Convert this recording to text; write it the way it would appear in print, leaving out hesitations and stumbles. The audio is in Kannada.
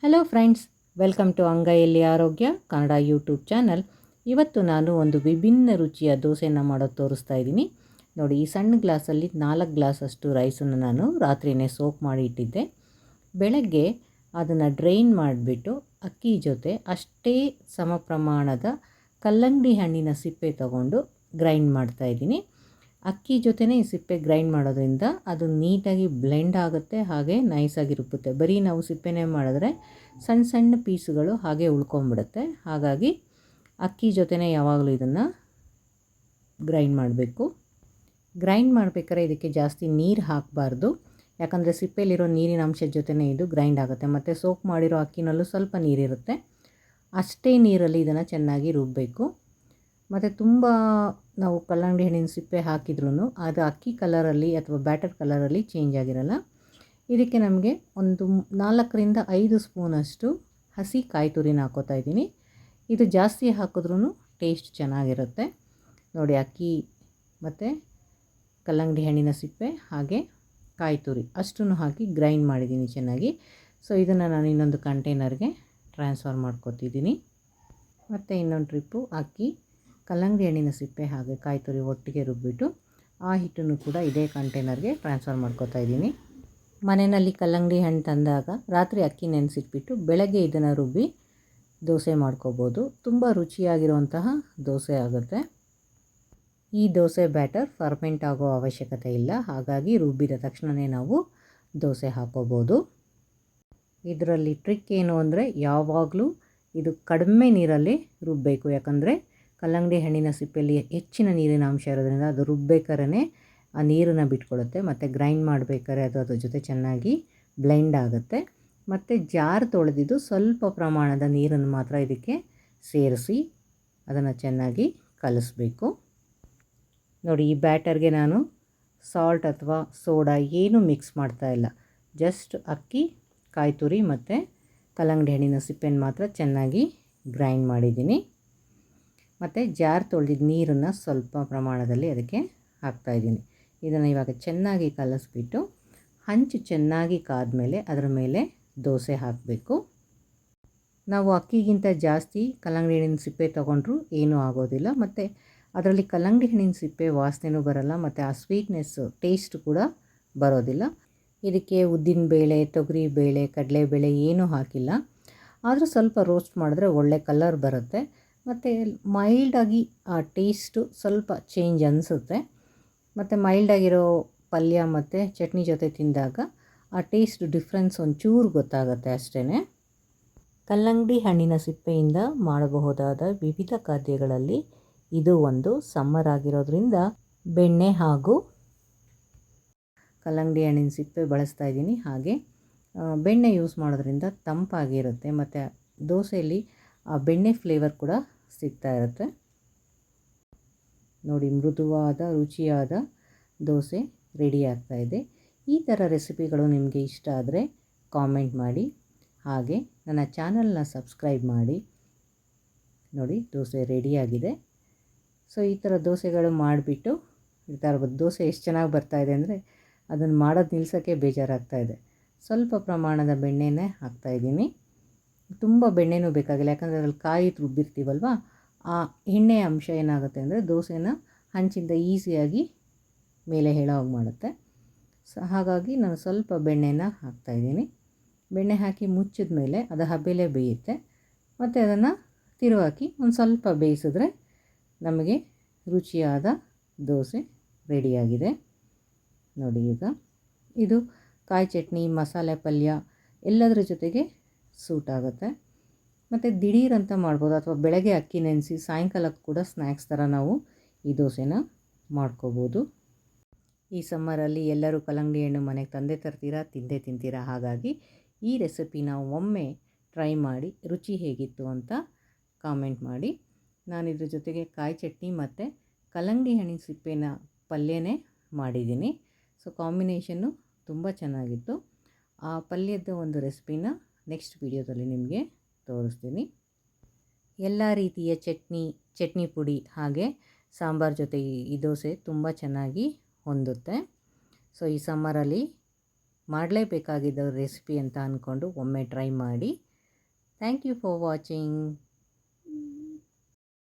ಹಲೋ ಫ್ರೆಂಡ್ಸ್, ವೆಲ್ಕಮ್ ಟು ಅಂಗೈಯಲ್ಲಿ ಆರೋಗ್ಯ ಕನ್ನಡ ಯೂಟ್ಯೂಬ್ ಚಾನಲ್. ಇವತ್ತು ನಾನು ಒಂದು ವಿಭಿನ್ನ ರುಚಿಯ ದೋಸೆನ ಮಾಡೋದು ತೋರಿಸ್ತಾ ಇದ್ದೀನಿ. ನೋಡಿ, ಈ ಸಣ್ಣ ಗ್ಲಾಸಲ್ಲಿ 4 ಗ್ಲಾಸಷ್ಟು ರೈಸನ್ನು ನಾನು ರಾತ್ರಿಯೇ ಸೋಕ್ ಮಾಡಿ ಇಟ್ಟಿದ್ದೆ. ಬೆಳಗ್ಗೆ ಅದನ್ನು ಡ್ರೈನ್ ಮಾಡಿಬಿಟ್ಟು ಅಕ್ಕಿ ಜೊತೆ ಅಷ್ಟೇ ಸಮ ಪ್ರಮಾಣದ ಕಲ್ಲಂಗಡಿ ಹಣ್ಣಿನ ಸಿಪ್ಪೆ ತಗೊಂಡು ಗ್ರೈಂಡ್ ಮಾಡ್ತಾಯಿದ್ದೀನಿ. ಅಕ್ಕಿ ಜೊತೆನೇ ಈ ಸಿಪ್ಪೆ ಗ್ರೈಂಡ್ ಮಾಡೋದ್ರಿಂದ ಅದು ನೀಟಾಗಿ ಬ್ಲೆಂಡ್ ಆಗುತ್ತೆ, ಹಾಗೆ ನೈಸಾಗಿ ರುಬ್ಬುತ್ತೆ. ಬರೀ ನಾವು ಸಿಪ್ಪೆನೇ ಮಾಡಿದ್ರೆ ಸಣ್ಣ ಸಣ್ಣ ಪೀಸುಗಳು ಹಾಗೆ ಉಳ್ಕೊಂಬಿಡುತ್ತೆ. ಹಾಗಾಗಿ ಅಕ್ಕಿ ಜೊತೆನೇ ಯಾವಾಗಲೂ ಇದನ್ನು ಗ್ರೈಂಡ್ ಮಾಡಬೇಕು. ಗ್ರೈಂಡ್ ಮಾಡಬೇಕಾದ್ರೆ ಇದಕ್ಕೆ ಜಾಸ್ತಿ ನೀರು ಹಾಕಬಾರ್ದು, ಯಾಕಂದರೆ ಸಿಪ್ಪೆಯಲ್ಲಿರೋ ನೀರಿನ ಅಂಶದ ಜೊತೆನೇ ಇದು ಗ್ರೈಂಡ್ ಆಗುತ್ತೆ. ಮತ್ತು ಸೋಕ್ ಮಾಡಿರೋ ಅಕ್ಕಿನಲ್ಲೂ ಸ್ವಲ್ಪ ನೀರಿರುತ್ತೆ. ಅಷ್ಟೇ ನೀರಲ್ಲಿ ಇದನ್ನು ಚೆನ್ನಾಗಿ ರುಬ್ಬಬೇಕು. ಮತ್ತು ತುಂಬ ನಾವು ಕಲ್ಲಂಗಡಿ ಹಣ್ಣಿನ ಸಿಪ್ಪೆ ಹಾಕಿದ್ರೂ ಅದು ಅಕ್ಕಿ ಕಲರಲ್ಲಿ ಅಥವಾ ಬ್ಯಾಟರ್ ಕಲರಲ್ಲಿ ಚೇಂಜ್ ಆಗಿರಲ್ಲ. ಇದಕ್ಕೆ ನಮಗೆ ಒಂದು 4ರಿಂದ 5 ಸ್ಪೂನಷ್ಟು ಹಸಿ ಕಾಯಿ ತುರಿನ ಹಾಕೋತಾ ಇದ್ದೀನಿ. ಇದು ಜಾಸ್ತಿ ಹಾಕಿದ್ರೂ ಟೇಸ್ಟ್ ಚೆನ್ನಾಗಿರುತ್ತೆ. ನೋಡಿ, ಅಕ್ಕಿ ಮತ್ತು ಕಲ್ಲಂಗಡಿ ಹಣ್ಣಿನ ಸಿಪ್ಪೆ ಹಾಗೆ ಕಾಯಿ ತುರಿ ಅಷ್ಟನ್ನು ಹಾಕಿ ಗ್ರೈಂಡ್ ಮಾಡಿದ್ದೀನಿ ಚೆನ್ನಾಗಿ. ಸೊ ಇದನ್ನು ನಾನು ಇನ್ನೊಂದು ಕಂಟೈನರ್ಗೆ ಟ್ರಾನ್ಸ್ಫರ್ ಮಾಡ್ಕೊತಿದ್ದೀನಿ. ಮತ್ತು ಇನ್ನೊಂದು ಟ್ರಿಪ್ಪು ಅಕ್ಕಿ, ಕಲ್ಲಂಗಡಿ ಹಣ್ಣಿನ ಸಿಪ್ಪೆ ಹಾಗೆ ಕಾಯಿ ತುರಿ ಒಟ್ಟಿಗೆ ರುಬ್ಬಿಟ್ಟು ಆ ಹಿಟ್ಟನ್ನು ಕೂಡ ಇದೇ ಕಂಟೈನರ್ಗೆ ಟ್ರಾನ್ಸ್ಫರ್ ಮಾಡ್ಕೊತಾ ಇದ್ದೀನಿ. ಮನೆಯಲ್ಲಿ ಕಲ್ಲಂಗಡಿ ಹಣ್ಣು ತಂದಾಗ ರಾತ್ರಿ ಅಕ್ಕಿ ನೆನೆಸಿಟ್ಬಿಟ್ಟು ಬೆಳಗ್ಗೆ ಇದನ್ನು ರುಬ್ಬಿ ದೋಸೆ ಮಾಡ್ಕೋಬೋದು. ತುಂಬ ರುಚಿಯಾಗಿರುವಂತಹ ದೋಸೆ ಆಗುತ್ತೆ. ಈ ದೋಸೆ ಬ್ಯಾಟರ್ ಫರ್ಮೆಂಟ್ ಆಗೋ ಅವಶ್ಯಕತೆ ಇಲ್ಲ, ಹಾಗಾಗಿ ರುಬ್ಬಿದ ತಕ್ಷಣವೇ ನಾವು ದೋಸೆ ಹಾಕೋಬೋದು. ಇದರಲ್ಲಿ ಟ್ರಿಕ್ ಏನು ಅಂದರೆ, ಯಾವಾಗಲೂ ಇದು ಕಡಿಮೆ ನೀರಲ್ಲಿ ರುಬ್ಬಬೇಕು. ಯಾಕಂದರೆ ಕಲ್ಲಂಗಡಿ ಹಣ್ಣಿನ ಸಿಪ್ಪೆಯಲ್ಲಿ ಹೆಚ್ಚಿನ ನೀರಿನ ಅಂಶ ಇರೋದ್ರಿಂದ ಅದು ರುಬ್ಬೇಕಾದ್ರೆ ಆ ನೀರನ್ನು ಬಿಟ್ಕೊಳ್ಳುತ್ತೆ. ಮತ್ತು ಗ್ರೈಂಡ್ ಮಾಡಬೇಕಾದ್ರೆ ಅದು ಅದ್ರ ಜೊತೆ ಚೆನ್ನಾಗಿ ಬ್ಲೆಂಡ್ ಆಗುತ್ತೆ. ಮತ್ತು ಜಾರ್ ತೊಳೆದಿದ್ದು ಸ್ವಲ್ಪ ಪ್ರಮಾಣದ ನೀರನ್ನು ಮಾತ್ರ ಇದಕ್ಕೆ ಸೇರಿಸಿ ಅದನ್ನು ಚೆನ್ನಾಗಿ ಕಲಿಸ್ಬೇಕು. ನೋಡಿ, ಈ ಬ್ಯಾಟರ್ಗೆ ನಾನು ಸಾಲ್ಟ್ ಅಥವಾ ಸೋಡಾ ಏನೂ ಮಿಕ್ಸ್ ಮಾಡ್ತಾ ಇಲ್ಲ. ಜಸ್ಟ್ ಅಕ್ಕಿ, ಕಾಯಿ ತುರಿ ಮತ್ತು ಕಲ್ಲಂಗಡಿ ಹಣ್ಣಿನ ಸಿಪ್ಪೆನ ಮಾತ್ರ ಚೆನ್ನಾಗಿ ಗ್ರೈಂಡ್ ಮಾಡಿದ್ದೀನಿ. ಮತ್ತು ಜಾರ್ ತೊಳೆದಿದ್ದ ನೀರನ್ನು ಸ್ವಲ್ಪ ಪ್ರಮಾಣದಲ್ಲಿ ಅದಕ್ಕೆ ಹಾಕ್ತಾಯಿದ್ದೀನಿ. ಇದನ್ನು ಇವಾಗ ಚೆನ್ನಾಗಿ ಕಲಿಸ್ಬಿಟ್ಟು ಹಂಚು ಚೆನ್ನಾಗಿ ಕಾದ್ಮೇಲೆ ಅದರ ಮೇಲೆ ದೋಸೆ ಹಾಕಬೇಕು. ನಾವು ಅಕ್ಕಿಗಿಂತ ಜಾಸ್ತಿ ಕಲ್ಲಂಗಡಿ ಹಣ್ಣಿನ ಸಿಪ್ಪೆ ತೊಗೊಂಡ್ರೂ ಏನೂ ಆಗೋದಿಲ್ಲ. ಮತ್ತು ಅದರಲ್ಲಿ ಕಲ್ಲಂಗಡಿ ಹಣ್ಣಿನ ಸಿಪ್ಪೆ ವಾಸನೆಯೂ ಬರೋಲ್ಲ, ಮತ್ತು ಆ ಸ್ವೀಟ್ನೆಸ್ಸು ಟೇಸ್ಟ್ ಕೂಡ ಬರೋದಿಲ್ಲ. ಇದಕ್ಕೆ ಉದ್ದಿನಬೇಳೆ, ತೊಗರಿಬೇಳೆ, ಕಡಲೆಬೇಳೆ ಏನೂ ಹಾಕಿಲ್ಲ. ಆದರೂ ಸ್ವಲ್ಪ ರೋಸ್ಟ್ ಮಾಡಿದ್ರೆ ಒಳ್ಳೆ ಕಲರ್ ಬರುತ್ತೆ. ಮತ್ತು ಮೈಲ್ಡಾಗಿ ಆ ಟೇಸ್ಟು ಸ್ವಲ್ಪ ಚೇಂಜ್ ಅನಿಸುತ್ತೆ. ಮತ್ತು ಮೈಲ್ಡಾಗಿರೋ ಪಲ್ಯ ಮತ್ತು ಚಟ್ನಿ ಜೊತೆ ತಿಂದಾಗ ಆ ಟೇಸ್ಟ್ ಡಿಫ್ರೆನ್ಸ್ ಒಂಚೂರು ಗೊತ್ತಾಗುತ್ತೆ ಅಷ್ಟೇ. ಕಲ್ಲಂಗಡಿ ಹಣ್ಣಿನ ಸಿಪ್ಪೆಯಿಂದ ಮಾಡಬಹುದಾದ ವಿವಿಧ ಖಾದ್ಯಗಳಲ್ಲಿ ಇದು ಒಂದು. ಸಮ್ಮರ್ ಆಗಿರೋದ್ರಿಂದ ಬೆಣ್ಣೆ ಹಾಗೂ ಕಲ್ಲಂಗಡಿ ಹಣ್ಣಿನ ಸಿಪ್ಪೆ ಬಳಸ್ತಾ ಇದ್ದೀನಿ. ಹಾಗೆ ಬೆಣ್ಣೆ ಯೂಸ್ ಮಾಡೋದ್ರಿಂದ ತಂಪಾಗಿರುತ್ತೆ, ಮತ್ತು ದೋಸೆಯಲ್ಲಿ ಆ ಬೆಣ್ಣೆ ಫ್ಲೇವರ್ ಕೂಡ ಸಿಗ್ತಾ ಇರುತ್ತೆ. ನೋಡಿ, ಮೃದುವಾದ ರುಚಿಯಾದ ದೋಸೆ ರೆಡಿ ಆಗ್ತಾಯಿದೆ. ಈ ಥರ ರೆಸಿಪಿಗಳು ನಿಮಗೆ ಇಷ್ಟ ಆದರೆ ಕಾಮೆಂಟ್ ಮಾಡಿ, ಹಾಗೆ ನನ್ನ ಚಾನಲ್ನ ಸಬ್ಸ್ಕ್ರೈಬ್ ಮಾಡಿ. ನೋಡಿ, ದೋಸೆ ರೆಡಿಯಾಗಿದೆ. ಸೊ ಈ ಥರ ದೋಸೆಗಳು ಮಾಡಿಬಿಟ್ಟು ಇರ್ತಾ ಇರ್ಬೋದು. ದೋಸೆ ಎಷ್ಟು ಚೆನ್ನಾಗಿ ಬರ್ತಾಯಿದೆ ಅಂದರೆ ಅದನ್ನು ಮಾಡೋದು ನಿಲ್ಸೋಕ್ಕೆ ಬೇಜಾರಾಗ್ತಾಯಿದೆ. ಸ್ವಲ್ಪ ಪ್ರಮಾಣದ ಬೆಣ್ಣೆನೇ ಹಾಕ್ತಾಯಿದ್ದೀನಿ. ತುಂಬ ಬೆಣ್ಣೆನೂ ಬೇಕಾಗಿಲ್ಲ, ಯಾಕಂದರೆ ಅದ್ರಲ್ಲಿ ಕಾಯಿ ರುಬ್ಬಿರ್ತೀವಲ್ವ, ಆ ಎಣ್ಣೆ ಅಂಶ ಏನಾಗುತ್ತೆ ಅಂದರೆ ದೋಸೆನ ಹಂಚಿಂದ ಈಸಿಯಾಗಿ ಮೇಲೆ ಹೇಳೋವಾಗ ಮಾಡುತ್ತೆ. ಸೊ ಹಾಗಾಗಿ ನಾನು ಸ್ವಲ್ಪ ಬೆಣ್ಣೆನ ಹಾಕ್ತಾಯಿದ್ದೀನಿ. ಬೆಣ್ಣೆ ಹಾಕಿ ಮುಚ್ಚಿದ ಮೇಲೆ ಅದು ಹಬೆಲೆ ಬೇಯುತ್ತೆ. ಮತ್ತು ಅದನ್ನು ತಿರುವಾಕಿ ಒಂದು ಸ್ವಲ್ಪ ಬೇಯಿಸಿದ್ರೆ ನಮಗೆ ರುಚಿಯಾದ ದೋಸೆ ರೆಡಿಯಾಗಿದೆ. ನೋಡಿ, ಈಗ ಇದು ಕಾಯಿ ಚಟ್ನಿ, ಮಸಾಲೆ ಪಲ್ಯ ಎಲ್ಲದರ ಜೊತೆಗೆ ಸೂಟ್ ಆಗುತ್ತೆ. ಮತ್ತು ದಿಢೀರಂತ ಮಾಡ್ಬೋದು, ಅಥವಾ ಬೆಳಗ್ಗೆ ಅಕ್ಕಿ ನೆನೆಸಿ ಸಾಯಂಕಾಲಕ್ಕೆ ಕೂಡ ಸ್ನ್ಯಾಕ್ಸ್ ಥರ ನಾವು ಈ ದೋಸೆನ ಮಾಡ್ಕೋಬೋದು. ಈ ಸಮ್ಮರಲ್ಲಿ ಎಲ್ಲರೂ ಕಲ್ಲಂಗಡಿ ಹಣ್ಣು ಮನೆಗೆ ತಂದೇ ತರ್ತೀರಾ, ತಿಂದೇ ತಿಂತೀರಾ. ಹಾಗಾಗಿ ಈ ರೆಸಿಪಿನ ಒಮ್ಮೆ ಟ್ರೈ ಮಾಡಿ ರುಚಿ ಹೇಗಿತ್ತು ಅಂತ ಕಾಮೆಂಟ್ ಮಾಡಿ. ನಾನು ಇದ್ರ ಜೊತೆಗೆ ಕಾಯಿ ಚಟ್ನಿ ಮತ್ತು ಕಲ್ಲಂಗಡಿ ಹಣ್ಣಿನ ಸಿಪ್ಪೆನ ಪಲ್ಯನೇ ಮಾಡಿದ್ದೀನಿ. ಸೊ ಕಾಂಬಿನೇಷನ್ನು ತುಂಬ ಚೆನ್ನಾಗಿತ್ತು. ಆ ಪಲ್ಯದ ಒಂದು ರೆಸಿಪಿನ ನೆಕ್ಸ್ಟ್ ವಿಡಿಯೋದಲ್ಲಿ ನಿಮಗೆ ತೋರಿಸ್ತೀನಿ. ಎಲ್ಲ ರೀತಿಯ ಚಟ್ನಿ ಪುಡಿ ಹಾಗೆ ಸಾಂಬಾರು ಜೊತೆ ಈ ದೋಸೆ ತುಂಬ ಚೆನ್ನಾಗಿ ಹೊಂದುತ್ತೆ. ಸೊ ಈ ಸಮ್ಮರಲ್ಲಿ ಮಾಡಲೇಬೇಕಾಗಿದ್ದ ರೆಸಿಪಿ ಅಂತ ಅಂದ್ಕೊಂಡು ಒಮ್ಮೆ ಟ್ರೈ ಮಾಡಿ. Thank you for watching.